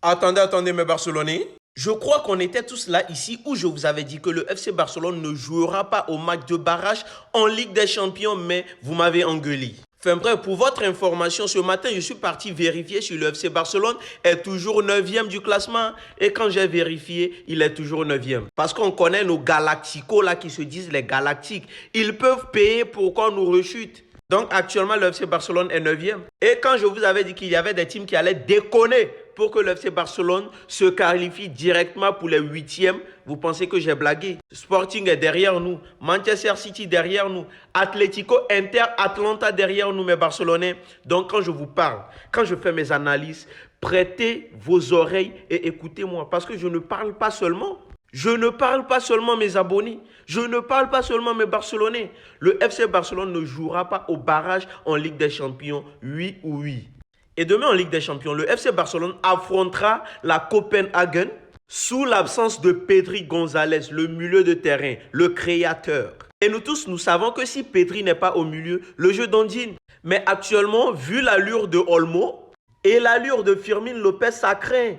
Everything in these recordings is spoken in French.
Attendez, mes Barcelonais. Je crois qu'on était tous là ici où je vous avais dit que le FC Barcelone ne jouera pas au match de barrage en Ligue des Champions, mais vous m'avez engueulé. Enfin bref, pour votre information, ce matin, je suis parti vérifier si le FC Barcelone est toujours 9e du classement. Et quand j'ai vérifié, il est toujours 9e. Parce qu'on connaît nos galacticos là qui se disent les galactiques. Ils peuvent payer pour qu'on nous rechute. Donc actuellement, le FC Barcelone est 9e. Et quand je vous avais dit qu'il y avait des teams qui allaient déconner pour que le FC Barcelone se qualifie directement pour les 8e, vous pensez que j'ai blagué? Sporting est derrière nous, Manchester City derrière nous, Atlético, Inter, Atlanta derrière nous, mes Barcelonais. Donc quand je vous parle, quand je fais mes analyses, prêtez vos oreilles et écoutez-moi. Parce que je ne parle pas seulement. Je ne parle pas seulement mes abonnés, je ne parle pas seulement mes Barcelonais. Le FC Barcelone ne jouera pas au barrage en Ligue des Champions, oui ou oui. Et demain en Ligue des Champions, le FC Barcelone affrontera la Copenhagen sous l'absence de Pedri González, le milieu de terrain, le créateur. Et nous tous, nous savons que si Pedri n'est pas au milieu, le jeu d'Ondine. Mais actuellement, vu l'allure de Olmo et l'allure de Firmin Lopez, ça craint.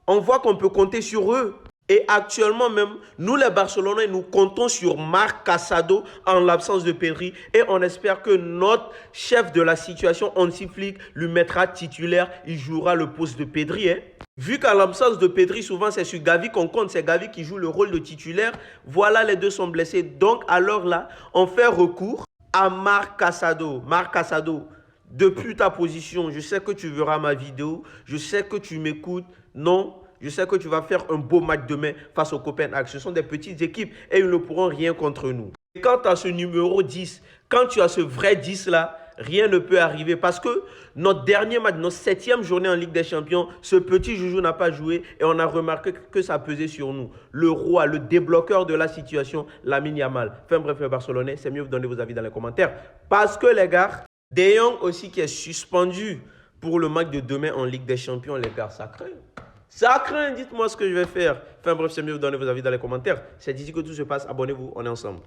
On voit qu'on peut compter sur eux. Et actuellement même, nous les Barcelonais, nous comptons sur Marc Casado en l'absence de Pedri. Et on espère que notre chef de la situation, Hansi Flick, lui mettra titulaire. Il jouera le poste de Pedri. Vu qu'à l'absence de Pedri, souvent c'est sur Gavi qu'on compte. C'est Gavi qui joue le rôle de titulaire. Voilà, les deux sont blessés. Donc alors là, on fait recours à Marc Casado. Marc Casado, depuis ta position, je sais que tu verras ma vidéo. Je sais que tu m'écoutes. Non. Je sais que tu vas faire un beau match demain face au Copenhague. Ce sont des petites équipes et ils ne pourront rien contre nous. Et quand tu as ce numéro 10, quand tu as ce vrai 10 là, rien ne peut arriver. Parce que notre dernier match, notre 7e journée en Ligue des Champions, ce petit joujou n'a pas joué et on a remarqué que ça pesait sur nous. Le roi, le débloqueur de la situation, Lamine Yamal. Enfin bref, les Barcelonais, c'est mieux de donner vos avis dans les commentaires. Parce que les gars, De Jong aussi qui est suspendu pour le match de demain en Ligue des Champions, les gars, ça craint. Ça craint, dites-moi ce que je vais faire. Enfin bref, c'est mieux de donner vos avis dans les commentaires. C'est d'ici que tout se passe. Abonnez-vous, on est ensemble.